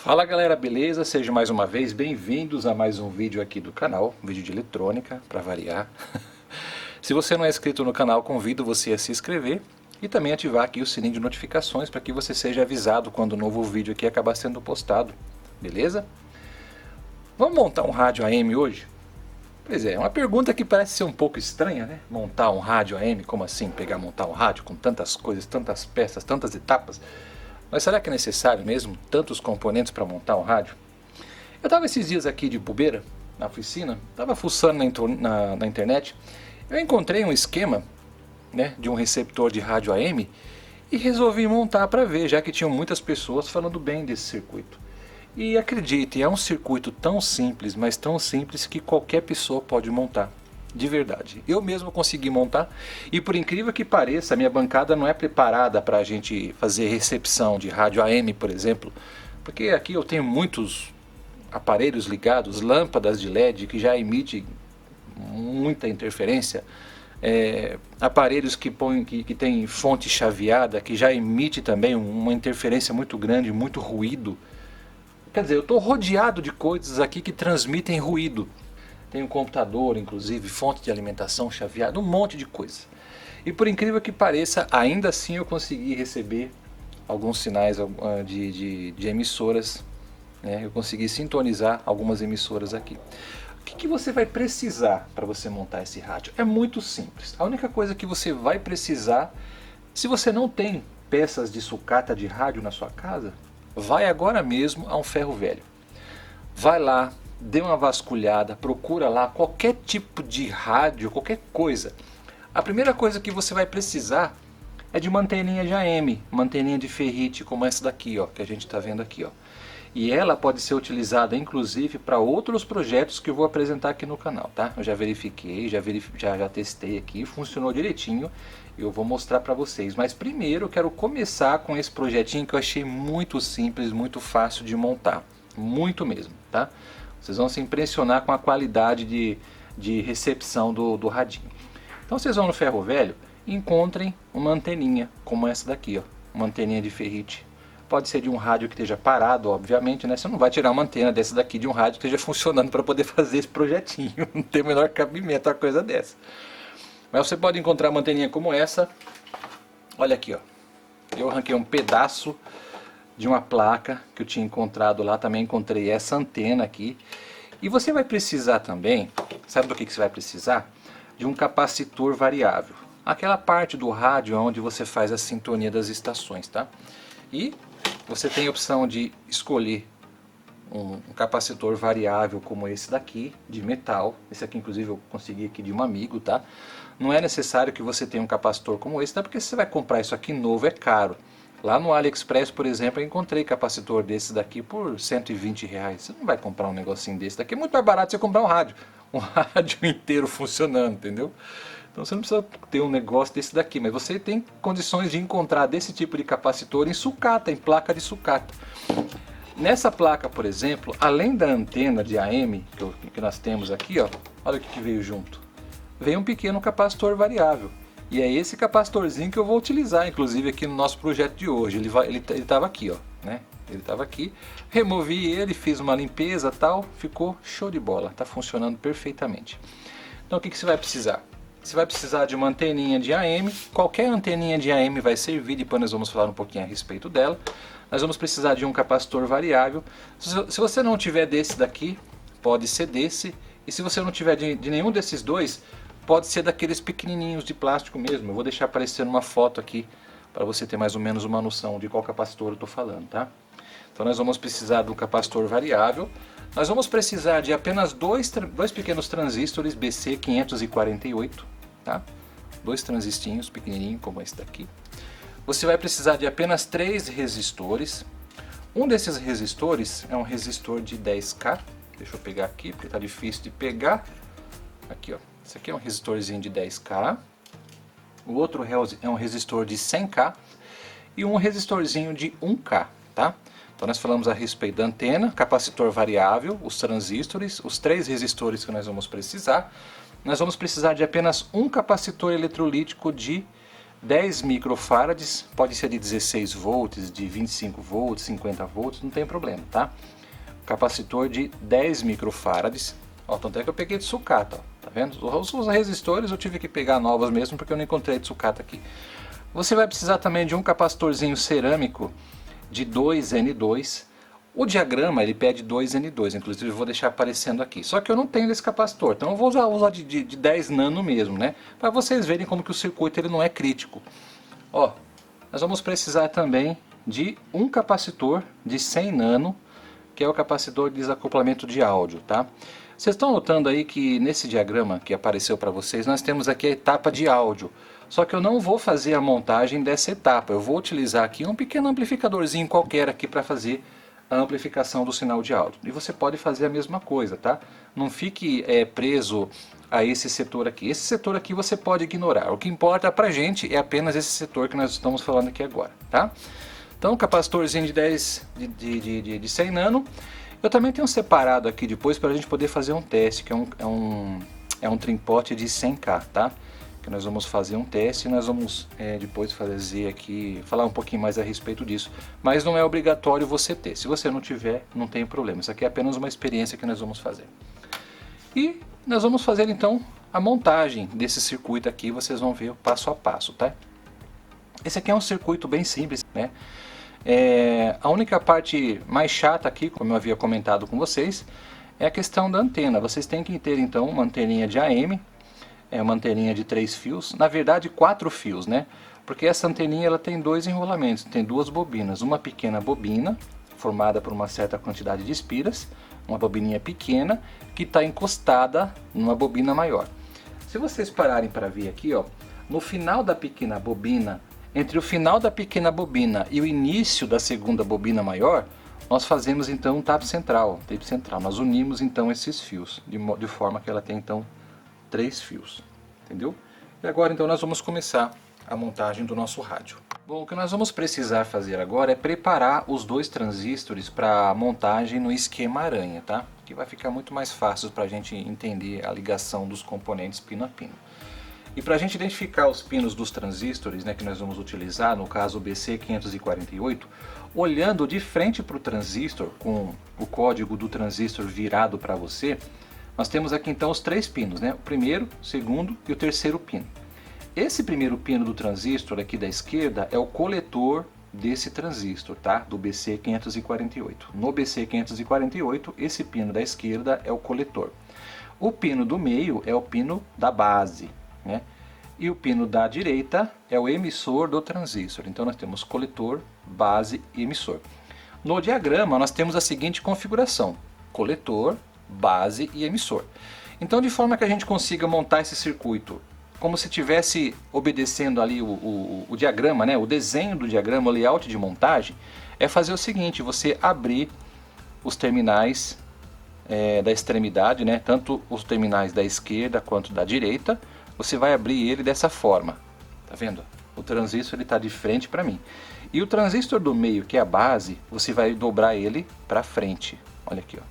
Fala galera, beleza? Sejam mais uma vez bem-vindos a mais um vídeo aqui do canal, um vídeo de eletrônica, para variar. Se você não é inscrito no canal, convido você a se inscrever e também ativar aqui o sininho de notificações para que você seja avisado quando o novo vídeo aqui acabar sendo postado, beleza? Vamos montar um rádio AM hoje? Pois é, uma pergunta que parece ser um pouco estranha, né? Montar um rádio AM, como assim montar um rádio com tantas coisas, tantas peças, tantas etapas? Mas será que é necessário mesmo tantos componentes para montar um rádio? Eu estava esses dias aqui de bobeira, na oficina, estava fuçando na internet, eu encontrei um esquema, né, de um receptor de rádio AM e resolvi montar para ver, já que tinham muitas pessoas falando bem desse circuito. E acredite, é um circuito tão simples, mas tão simples que qualquer pessoa pode montar. De verdade. Eu mesmo consegui montar e por incrível que pareça, a minha bancada não é preparada para a gente fazer recepção de rádio AM, por exemplo, porque aqui eu tenho muitos aparelhos ligados, lâmpadas de LED que já emitem muita interferência, aparelhos que tem fonte chaveada que já emite também uma interferência muito grande, muito ruído. Quer dizer, eu estou rodeado de coisas aqui que transmitem ruído. Tem um computador, inclusive, fonte de alimentação chaveada, um monte de coisa. E por incrível que pareça, ainda assim eu consegui receber alguns sinais de emissoras, né? Eu consegui sintonizar algumas emissoras aqui. O que você vai precisar para você montar esse rádio? É muito simples. A única coisa que você vai precisar, se você não tem peças de sucata de rádio na sua casa, vai agora mesmo a um ferro velho. Vai lá, dê uma vasculhada, procura lá qualquer tipo de rádio, qualquer coisa. A primeira coisa que você vai precisar é de uma anteninha de AM, uma anteninha de ferrite como essa daqui, ó, que a gente está vendo aqui, ó. E ela pode ser utilizada inclusive para outros projetos que eu vou apresentar aqui no canal, tá? Eu já verifiquei, já testei aqui, funcionou direitinho. Eu vou mostrar para vocês, mas primeiro eu quero começar com esse projetinho que eu achei muito simples, muito fácil de montar, muito mesmo, tá? Vocês vão se impressionar com a qualidade de recepção do radinho. Então vocês vão no ferro velho e encontrem uma anteninha como essa daqui, ó, uma anteninha de ferrite. Pode ser de um rádio que esteja parado, obviamente, né? Você não vai tirar uma antena dessa daqui de um rádio que esteja funcionando para poder fazer esse projetinho. Não tem o menor cabimento uma coisa dessa. Mas você pode encontrar uma anteninha como essa. Olha aqui, ó. Eu arranquei um pedaço de uma placa que eu tinha encontrado lá, também encontrei essa antena aqui. E você vai precisar também, sabe do que você vai precisar? De um capacitor variável. Aquela parte do rádio onde você faz a sintonia das estações, tá? E você tem a opção de escolher um capacitor variável como esse daqui, de metal. Esse aqui inclusive eu consegui aqui de um amigo, tá? Não é necessário que você tenha um capacitor como esse, tá? Porque se você vai comprar isso aqui novo é caro. Lá no AliExpress, por exemplo, eu encontrei capacitor desse daqui por R$120. Você não vai comprar um negocinho desse daqui, é muito mais barato você comprar um rádio inteiro funcionando, entendeu? Então você não precisa ter um negócio desse daqui, mas você tem condições de encontrar desse tipo de capacitor em sucata, em placa de sucata. Nessa placa, por exemplo, além da antena de AM que nós temos aqui, ó, olha o que veio junto. Veio um pequeno capacitor variável. E é esse capacitorzinho que eu vou utilizar, inclusive aqui no nosso projeto de hoje. Ele estava aqui, ó, né? Ele estava aqui, removi ele, fiz uma limpeza tal, ficou show de bola, está funcionando perfeitamente. Então o que você vai precisar? Você vai precisar de uma anteninha de AM, qualquer anteninha de AM vai servir, depois nós vamos falar um pouquinho a respeito dela. Nós vamos precisar de um capacitor variável. Se você não tiver desse daqui, pode ser desse, e se você não tiver de nenhum desses dois, pode ser daqueles pequenininhos de plástico mesmo. Eu vou deixar aparecendo uma foto aqui para você ter mais ou menos uma noção de qual capacitor eu estou falando, tá? Então nós vamos precisar de um capacitor variável. Nós vamos precisar de apenas dois pequenos transistores BC548, tá? Dois transistinhos pequenininhos como esse daqui. Você vai precisar de apenas 3 resistores. Um desses resistores é um resistor de 10K. Deixa eu pegar aqui porque está difícil de pegar. Aqui, ó. Esse aqui é um resistorzinho de 10K, o outro é um resistor de 100K e um resistorzinho de 1K, tá? Então nós falamos a respeito da antena, capacitor variável, os transistores, os 3 resistores que nós vamos precisar. Nós vamos precisar de apenas um capacitor eletrolítico de 10 microfarads, pode ser de 16 volts, de 25 volts, 50 volts, não tem problema, tá? Capacitor de 10 microfarads, ó, tanto é que eu peguei de sucata, ó, tá vendo? Os resistores eu tive que pegar novos mesmo porque eu não encontrei de sucata aqui. Você vai precisar também de um capacitorzinho cerâmico de 2N2. O diagrama ele pede 2N2, inclusive eu vou deixar aparecendo aqui. Só que eu não tenho esse capacitor, então eu vou usar de 10 nano mesmo, né? Para vocês verem como que o circuito ele não é crítico. Ó, nós vamos precisar também de um capacitor de 100 nano, que é o capacitor de desacoplamento de áudio, tá? Vocês estão notando aí que nesse diagrama que apareceu para vocês, nós temos aqui a etapa de áudio. Só que eu não vou fazer a montagem dessa etapa, eu vou utilizar aqui um pequeno amplificadorzinho qualquer aqui para fazer a amplificação do sinal de áudio. E você pode fazer a mesma coisa, tá? Não fique preso a esse setor aqui. Esse setor aqui você pode ignorar. O que importa pra gente é apenas esse setor que nós estamos falando aqui agora, tá? Então, capacitorzinho de 100 nano. Eu também tenho separado aqui depois para a gente poder fazer um teste, que é um trimpote de 100K, tá? Que nós vamos fazer um teste e nós vamos depois fazer aqui, falar um pouquinho mais a respeito disso. Mas não é obrigatório você ter. Se você não tiver, não tem problema. Isso aqui é apenas uma experiência que nós vamos fazer. E nós vamos fazer então a montagem desse circuito aqui, vocês vão ver o passo a passo, tá? Esse aqui é um circuito bem simples, né? A única parte mais chata aqui, como eu havia comentado com vocês, é a questão da antena. Vocês têm que ter então uma anteninha de AM, uma anteninha de 3 fios, na verdade 4 fios, né? Porque essa anteninha ela tem dois enrolamentos, tem duas bobinas, uma pequena bobina, formada por uma certa quantidade de espiras, uma bobininha pequena, que está encostada numa bobina maior. Se vocês pararem para ver aqui, ó, no final da pequena bobina, entre o final da pequena bobina e o início da segunda bobina maior, nós fazemos então um tape central, nós unimos então esses fios, de forma que ela tem então 3 fios, entendeu? E agora então nós vamos começar a montagem do nosso rádio. Bom, o que nós vamos precisar fazer agora é preparar os dois transistores para a montagem no esquema aranha, tá? Que vai ficar muito mais fácil para a gente entender a ligação dos componentes pino a pino. E para a gente identificar os pinos dos transistores, né, que nós vamos utilizar, no caso o BC548, olhando de frente para o transistor, com o código do transistor virado para você, nós temos aqui então os 3 pinos, né? O primeiro, o segundo e o terceiro pino. Esse primeiro pino do transistor aqui da esquerda é o coletor desse transistor, tá? Do BC548. No BC548, esse pino da esquerda é o coletor. O pino do meio é o pino da base, né? E o pino da direita é o emissor do transistor. Então nós temos coletor, base e emissor. No diagrama nós temos a seguinte configuração: coletor, base e emissor. Então, de forma que a gente consiga montar esse circuito como se estivesse obedecendo ali o diagrama, né? O desenho do diagrama, o layout de montagem, é fazer o seguinte: você abrir os terminais da extremidade, né? Tanto os terminais da esquerda quanto da direita, você vai abrir ele dessa forma, tá vendo? O transistor está de frente para mim. E o transistor do meio, que é a base, você vai dobrar ele para frente. Olha aqui, ó.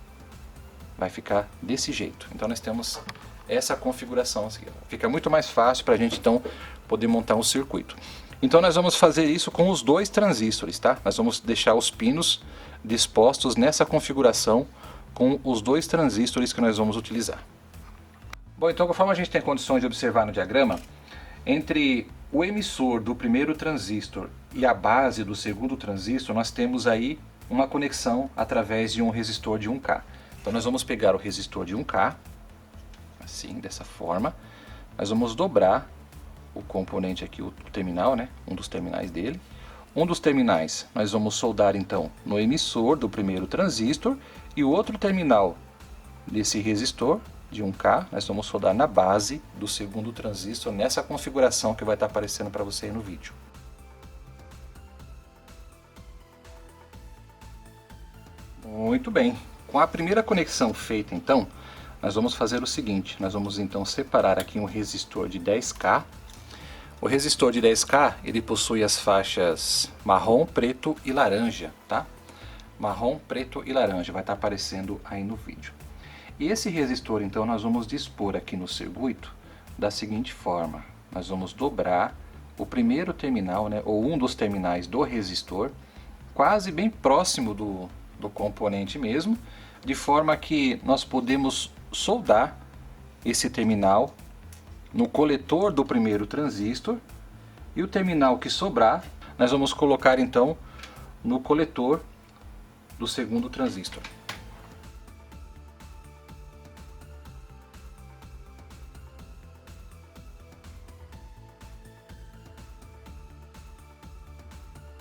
Vai ficar desse jeito. Então nós temos essa configuração aqui. Fica muito mais fácil para a gente então poder montar um circuito. Então nós vamos fazer isso com os dois transistores, tá? Nós vamos deixar os pinos dispostos nessa configuração com os dois transistores que nós vamos utilizar. Bom, então conforme a gente tem condições de observar no diagrama, entre o emissor do primeiro transistor e a base do segundo transistor, nós temos aí uma conexão através de um resistor de 1K. Então nós vamos pegar o resistor de 1K, assim, dessa forma. Nós vamos dobrar o componente aqui, o terminal, né? Um dos terminais dele. Um dos terminais nós vamos soldar então no emissor do primeiro transistor, e o outro terminal desse resistor de 1K nós vamos soldar na base do segundo transistor, nessa configuração que vai estar aparecendo para você aí no vídeo. Muito bem. Com a primeira conexão feita então, nós vamos fazer o seguinte: nós vamos então separar aqui um resistor de 10K. O resistor de 10K, ele possui as faixas marrom, preto e laranja, tá? Marrom, preto e laranja, vai estar aparecendo aí no vídeo. E esse resistor então nós vamos dispor aqui no circuito da seguinte forma: nós vamos dobrar o primeiro terminal, né, ou um dos terminais do resistor, quase bem próximo do componente mesmo, de forma que nós podemos soldar esse terminal no coletor do primeiro transistor, e o terminal que sobrar nós vamos colocar então no coletor do segundo transistor.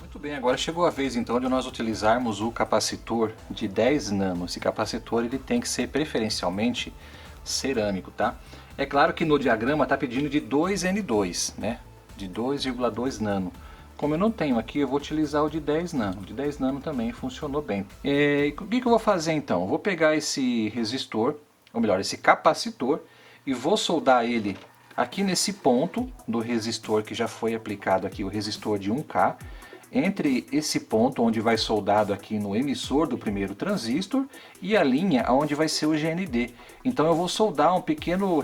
Muito bem, agora chegou a vez então de nós utilizarmos o capacitor de 10 nano. Esse capacitor ele tem que ser preferencialmente cerâmico, tá? É claro que no diagrama está pedindo de 2N2, né? De 2,2 nano. Como eu não tenho aqui, eu vou utilizar o de 10 nano. O de 10 nano também funcionou bem. O que eu vou fazer então? Eu vou pegar esse resistor, ou melhor, esse capacitor, e vou soldar ele aqui nesse ponto do resistor que já foi aplicado aqui, o resistor de 1K, entre esse ponto onde vai soldado aqui no emissor do primeiro transistor e a linha onde vai ser o GND. Então eu vou soldar um pequeno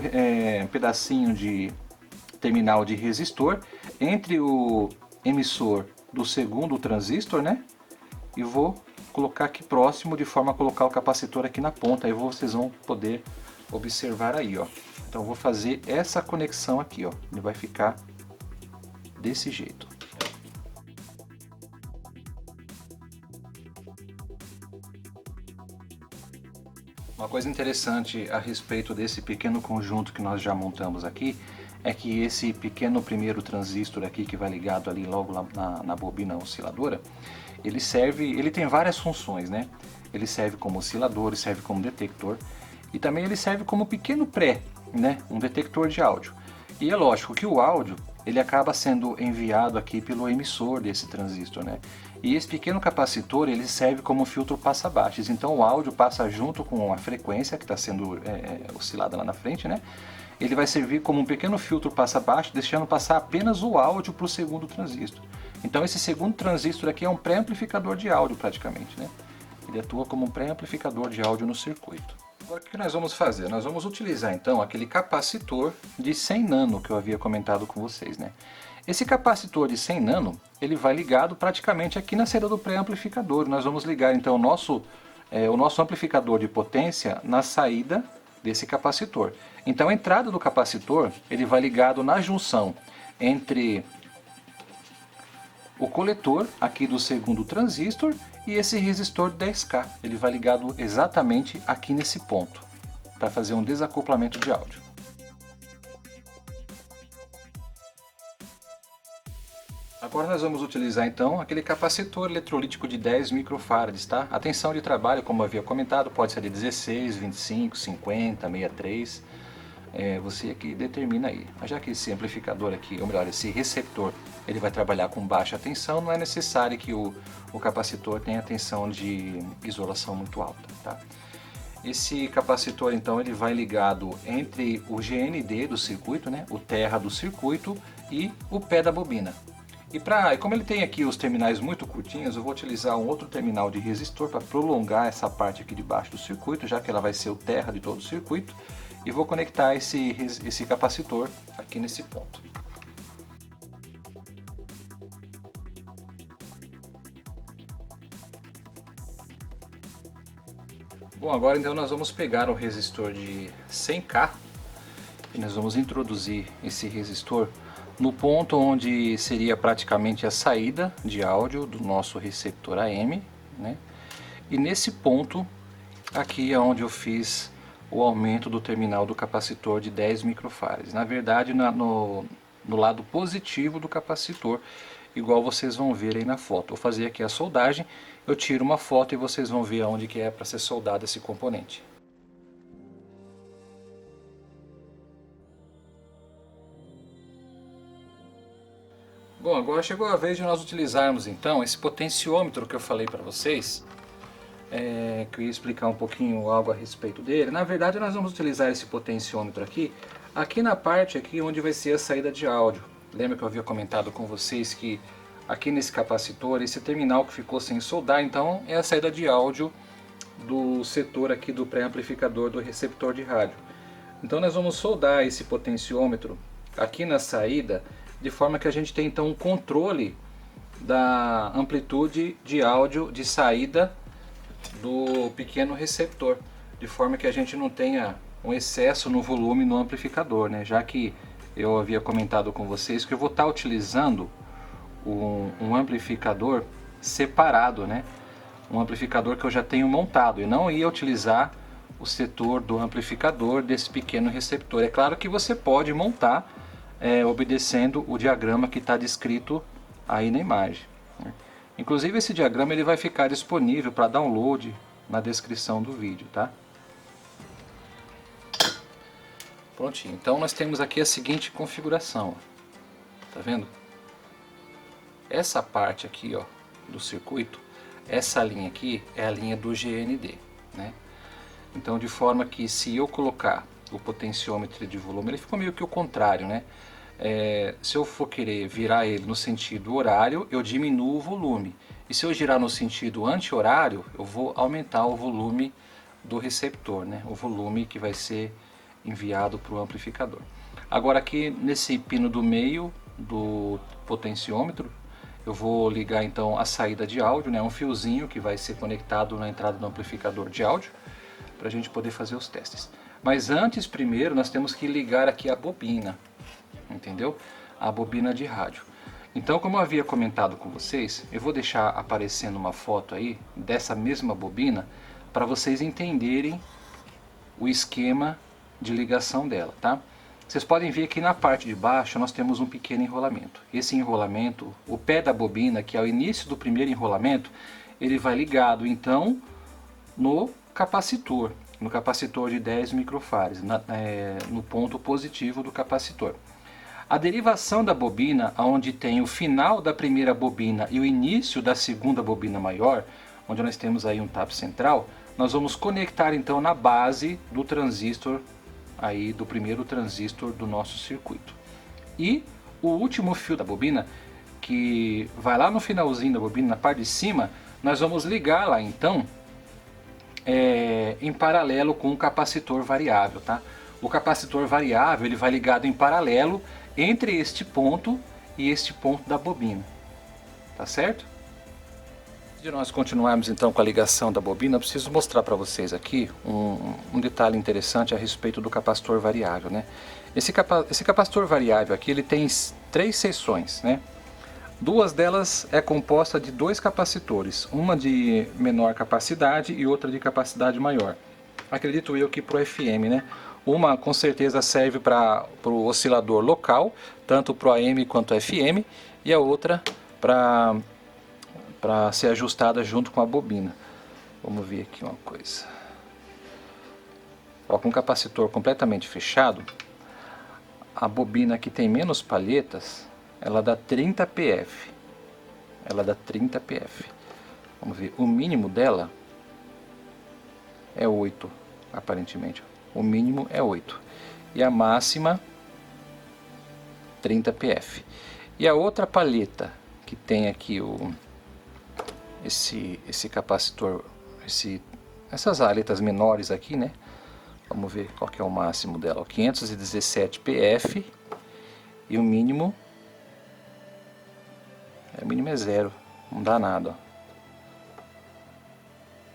pedacinho de terminal de resistor entre o emissor do segundo transistor, né? E vou colocar aqui próximo de forma a colocar o capacitor aqui na ponta. Aí vocês vão poder observar aí, ó. Então eu vou fazer essa conexão aqui, ó. Ele vai ficar desse jeito. Uma coisa interessante a respeito desse pequeno conjunto que nós já montamos aqui é que esse pequeno primeiro transistor aqui que vai ligado ali logo lá na bobina osciladora, ele tem várias funções, né? Ele serve como oscilador, ele serve como detector e também ele serve como pequeno pré, né? Um detector de áudio. E é lógico que o áudio ele acaba sendo enviado aqui pelo emissor desse transistor, né? E esse pequeno capacitor ele serve como filtro passa-baixos, então o áudio passa junto com a frequência que está sendo oscilada lá na frente, né? Ele vai servir como um pequeno filtro passa-baixo, deixando passar apenas o áudio para o segundo transistor. Então esse segundo transistor aqui é um pré-amplificador de áudio praticamente, né? Ele atua como um pré-amplificador de áudio no circuito. Agora o que nós vamos fazer? Nós vamos utilizar então aquele capacitor de 100 nano que eu havia comentado com vocês, né? Esse capacitor de 100 nano, ele vai ligado praticamente aqui na saída do pré-amplificador. Nós vamos ligar então o nosso amplificador de potência na saída desse capacitor. Então a entrada do capacitor, ele vai ligado na junção entre o coletor aqui do segundo transistor e esse resistor 10K. Ele vai ligado exatamente aqui nesse ponto, para fazer um desacoplamento de áudio. Agora nós vamos utilizar então aquele capacitor eletrolítico de 10 microfarads, tá? A tensão de trabalho, como eu havia comentado, pode ser de 16, 25, 50, 63. Você aqui determina aí. Mas já que esse amplificador aqui, ou melhor, esse receptor, ele vai trabalhar com baixa tensão, não é necessário que o capacitor tenha tensão de isolação muito alta, tá? Esse capacitor então ele vai ligado entre o GND do circuito, né, o terra do circuito e o pé da bobina. E como ele tem aqui os terminais muito curtinhos, eu vou utilizar um outro terminal de resistor para prolongar essa parte aqui de baixo do circuito, já que ela vai ser o terra de todo o circuito, e vou conectar esse capacitor aqui nesse ponto. Bom, agora então nós vamos pegar o resistor de 100K e nós vamos introduzir esse resistor no ponto onde seria praticamente a saída de áudio do nosso receptor AM, né? E nesse ponto aqui é onde eu fiz o aumento do terminal do capacitor de 10 microfarads. Na verdade, no lado positivo do capacitor, igual vocês vão ver aí na foto. Vou fazer aqui a soldagem, eu tiro uma foto e vocês vão ver aonde que é para ser soldado esse componente. Bom, agora chegou a vez de nós utilizarmos então esse potenciômetro que eu falei para vocês, que eu ia explicar um pouquinho algo a respeito dele. Na verdade nós vamos utilizar esse potenciômetro aqui na parte aqui onde vai ser a saída de áudio. Lembra que eu havia comentado com vocês que aqui nesse capacitor, esse terminal que ficou sem soldar, então é a saída de áudio do setor aqui do pré-amplificador do receptor de rádio. Então nós vamos soldar esse potenciômetro aqui na saída de forma que a gente tem então um controle da amplitude de áudio de saída do pequeno receptor, de forma que a gente não tenha um excesso no volume no amplificador, né? Já que eu havia comentado com vocês que eu vou estar utilizando um amplificador separado, né? Um amplificador que eu já tenho montado, e não ia utilizar o setor do amplificador desse pequeno receptor. É claro que você pode montar obedecendo o diagrama que está descrito aí na imagem, né? Inclusive esse diagrama ele vai ficar disponível para download na descrição do vídeo, tá? Prontinho. Então nós temos aqui a seguinte configuração, ó. Tá vendo? Essa parte aqui, ó, do circuito, essa linha aqui é a linha do GND, né? Então de forma que se eu colocar o potenciômetro de volume, ele ficou meio que o contrário, né? Se eu for querer virar ele no sentido horário, eu diminuo o volume. E se eu girar no sentido anti-horário, eu vou aumentar o volume do receptor, né? O volume que vai ser enviado para o amplificador. Agora aqui nesse pino do meio do potenciômetro, eu vou ligar então a saída de áudio, né? Um fiozinho que vai ser conectado na entrada do amplificador de áudio, para a gente poder fazer os testes. Mas antes, primeiro, nós temos que ligar aqui a bobina, entendeu? A bobina de rádio. Então, como eu havia comentado com vocês, eu vou deixar aparecendo uma foto aí dessa mesma bobina para vocês entenderem o esquema de ligação dela, tá? Vocês podem ver que na parte de baixo nós temos um pequeno enrolamento. Esse enrolamento, o pé da bobina, que é o início do primeiro enrolamento, ele vai ligado então no capacitor de 10 microfarads, no ponto positivo do capacitor. A derivação da bobina, onde tem o final da primeira bobina e o início da segunda bobina maior, onde nós temos aí um tap central, nós vamos conectar então na base do transistor, aí do primeiro transistor do nosso circuito. E o último fio da bobina, que vai lá no finalzinho da bobina, na parte de cima, nós vamos ligar lá então em paralelo com o capacitor variável, tá? O capacitor variável ele vai ligado em paralelo entre este ponto e este ponto da bobina, tá certo? Antes de nós continuarmos então com a ligação da bobina, eu preciso mostrar para vocês aqui um detalhe interessante a respeito do capacitor variável, né? Esse capacitor variável aqui ele tem 3 seções, né? Duas delas é composta de 2 capacitores, uma de menor capacidade e outra de capacidade maior. Acredito eu que para o FM, né? Uma com certeza serve para o oscilador local, tanto para o AM quanto FM, e a outra para ser ajustada junto com a bobina. Vamos ver aqui uma coisa. Ó, com o capacitor completamente fechado, a bobina que tem menos palhetas, ela dá 30 PF. Ela dá 30 PF. Vamos ver, o mínimo dela é 8, aparentemente. O mínimo é 8. E a máxima, 30 PF. E a outra palheta, que tem aqui esse capacitor, essas aletas menores aqui, né? Vamos ver qual que é o máximo dela. Ó, 517 PF. E o mínimo... o mínimo é 0, não dá nada, ó.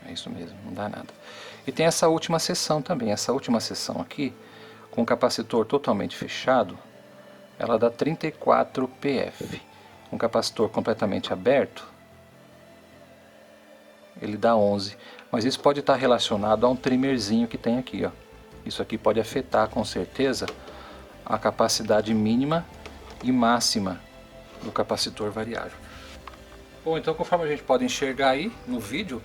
É isso mesmo, não dá nada. E tem essa última seção também, essa última seção aqui, com o capacitor totalmente fechado, ela dá 34 PF. Com o capacitor completamente aberto, ele dá 11. Mas isso pode estar relacionado a um trimmerzinho que tem aqui, ó. Isso aqui pode afetar com certeza a capacidade mínima e máxima do capacitor variável. Bom, então conforme a gente pode enxergar aí no vídeo,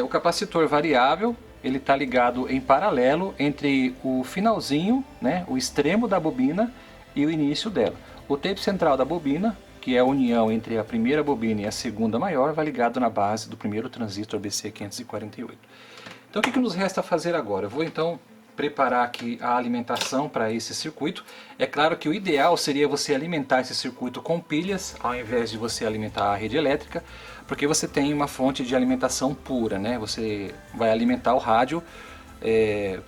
o capacitor variável ele está ligado em paralelo entre o finalzinho, né, o extremo da bobina e o início dela. O tape central da bobina, que é a união entre a primeira bobina e a segunda maior, vai ligado na base do primeiro transistor BC548. Então o que nos resta fazer agora? Eu vou então preparar aqui a alimentação para esse circuito. É claro que o ideal seria você alimentar esse circuito com pilhas, ao invés de você alimentar a rede elétrica, porque você tem uma fonte de alimentação pura, né? Você vai alimentar o rádio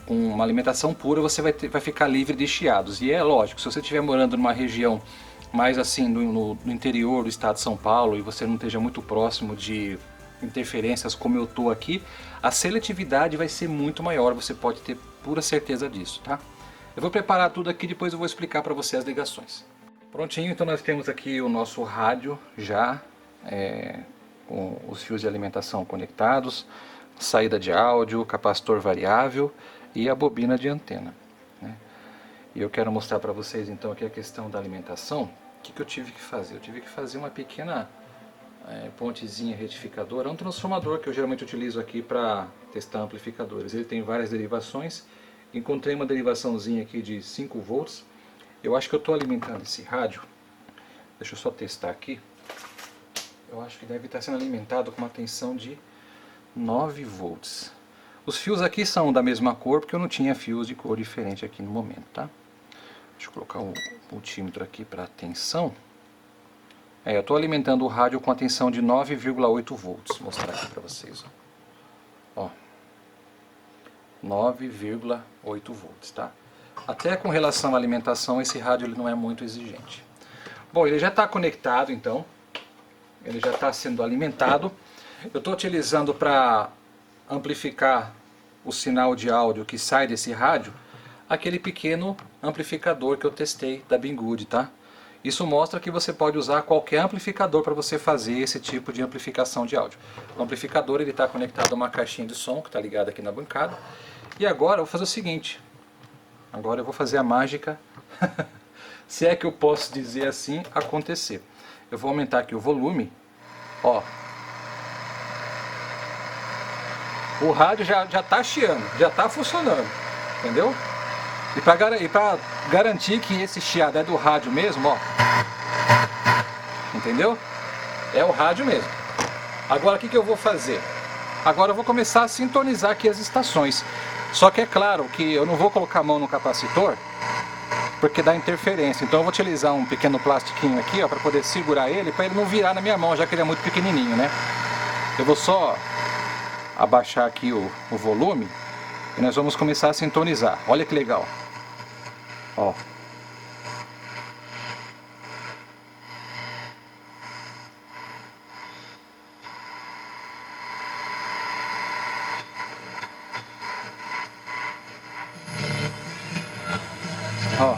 com uma alimentação pura, você vai ficar livre de chiados. E é lógico, se você estiver morando numa região mais assim no interior do estado de São Paulo e você não esteja muito próximo de interferências como eu estou aqui, a seletividade vai ser muito maior, você pode ter pura certeza disso, tá? Eu vou preparar tudo aqui, depois eu vou explicar para você as ligações. Prontinho, então nós temos aqui o nosso rádio já com os fios de alimentação conectados, saída de áudio, capacitor variável e a bobina de antena, né? E eu quero mostrar para vocês então aqui a questão da alimentação. O que eu tive que fazer? Eu tive que fazer uma pequena pontezinha retificadora, um transformador que eu geralmente utilizo aqui para testar amplificadores. Ele tem várias derivações, encontrei uma derivaçãozinha aqui de 5 volts. Eu acho que eu estou alimentando esse rádio, deixa eu só testar aqui, eu acho que deve estar sendo alimentado com uma tensão de 9 volts. Os fios aqui são da mesma cor, porque eu não tinha fios de cor diferente aqui no momento, tá? Deixa eu colocar o multímetro aqui para tensão. Eu estou alimentando o rádio com a tensão de 9,8 volts. Vou mostrar aqui para vocês. Ó, 9,8 volts, tá? Até com relação à alimentação, esse rádio ele não é muito exigente. Bom, ele já está conectado, então. Ele já está sendo alimentado. Eu estou utilizando para amplificar o sinal de áudio que sai desse rádio, aquele pequeno amplificador que eu testei da Banggood, tá? Isso mostra que você pode usar qualquer amplificador para você fazer esse tipo de amplificação de áudio. O amplificador ele está conectado a uma caixinha de som que está ligada aqui na bancada. E agora eu vou fazer o seguinte. Agora eu vou fazer a mágica, se é que eu posso dizer assim, acontecer. Eu vou aumentar aqui o volume, ó. O rádio já está chiando, já está funcionando, entendeu? E para garantir que esse chiado é do rádio mesmo, ó. Entendeu? É o rádio mesmo. Agora o que eu vou fazer? Agora eu vou começar a sintonizar aqui as estações. Só que é claro que eu não vou colocar a mão no capacitor, porque dá interferência. Então eu vou utilizar um pequeno plastiquinho aqui, ó, para poder segurar ele, para ele não virar na minha mão, já que ele é muito pequenininho, né? Eu vou só abaixar aqui o volume e nós vamos começar a sintonizar. Olha que legal. Ó. Ó.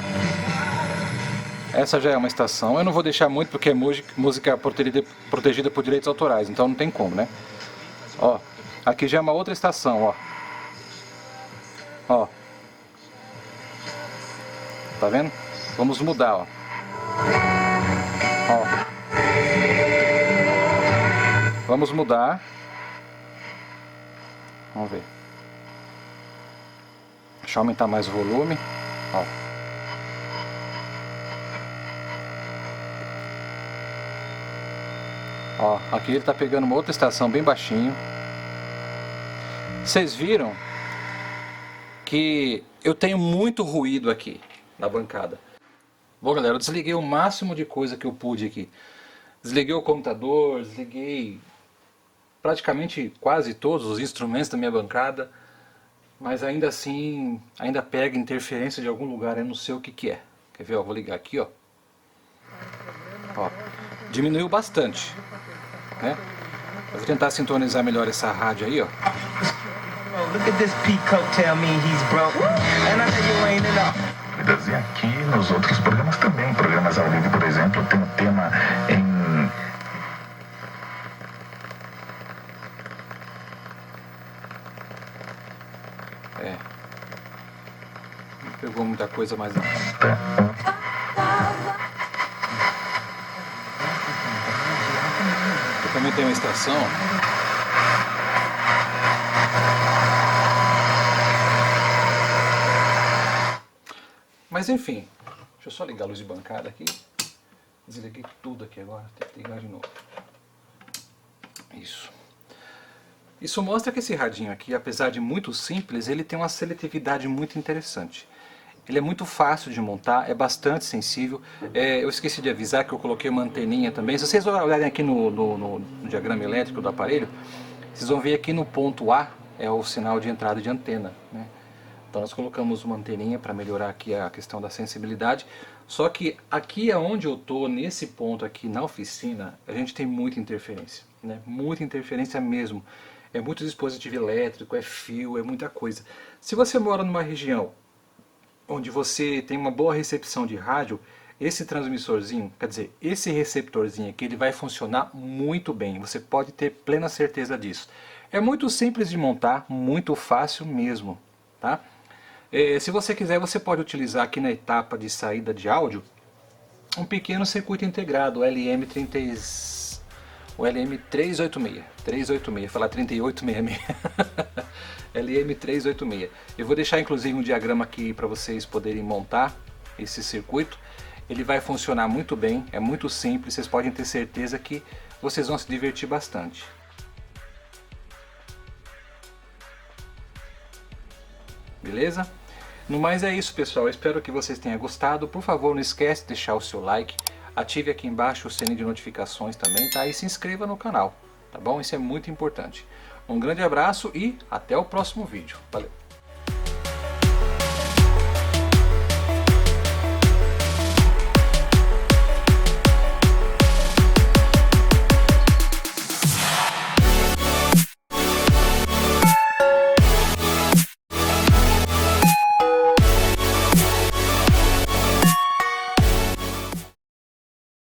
Essa já é uma estação. Eu não vou deixar muito porque é música protegida por direitos autorais, então não tem como, né? Ó. Aqui já é uma outra estação, ó. Ó. Tá vendo? Vamos mudar, ó. Ó. Vamos mudar. Vamos ver. Deixa eu aumentar mais o volume. Ó. Ó, aqui ele tá pegando uma outra estação bem baixinho. Vocês viram que eu tenho muito ruído aqui na bancada. Bom, galera, eu desliguei o máximo de coisa que eu pude aqui. Desliguei o computador, desliguei praticamente quase todos os instrumentos da minha bancada, mas ainda assim, ainda pega interferência de algum lugar, eu não sei o que é. Quer ver? Ó, vou ligar aqui, ó. Ó, diminuiu bastante, né? Eu vou tentar sintonizar melhor essa rádio aí, ó. E aqui nos outros programas também, programas ao vivo, por exemplo, tem um tema em... Não pegou muita coisa, mas não. Aqui também tem uma estação. Mas enfim, deixa eu só ligar a luz de bancada aqui. Desliguei tudo aqui agora, tem que ligar de novo. Isso. Isso mostra que esse radinho aqui, apesar de muito simples, ele tem uma seletividade muito interessante. Ele é muito fácil de montar, é bastante sensível. Eu esqueci de avisar que eu coloquei uma anteninha também. Se vocês olharem aqui no diagrama elétrico do aparelho, vocês vão ver aqui no ponto A é o sinal de entrada de antena, né? Então nós colocamos uma anteninha para melhorar aqui a questão da sensibilidade. Só que aqui aonde eu tô, nesse ponto aqui na oficina, a gente tem muita interferência, né? Muita interferência mesmo. É muito dispositivo elétrico, é fio, é muita coisa. Se você mora numa região onde você tem uma boa recepção de rádio, esse transmissorzinho, quer dizer, esse receptorzinho aqui, ele vai funcionar muito bem. Você pode ter plena certeza disso. É muito simples de montar, muito fácil mesmo, tá? Se você quiser, você pode utilizar aqui na etapa de saída de áudio um pequeno circuito integrado, o LM386, falar 3866, LM386. Eu vou deixar inclusive um diagrama aqui para vocês poderem montar esse circuito. Ele vai funcionar muito bem, é muito simples, vocês podem ter certeza que vocês vão se divertir bastante. Beleza? No mais é isso, pessoal, eu espero que vocês tenham gostado. Por favor, não esquece de deixar o seu like, ative aqui embaixo o sininho de notificações também, tá? E se inscreva no canal, tá bom? Isso é muito importante. Um grande abraço e até o próximo vídeo. Valeu!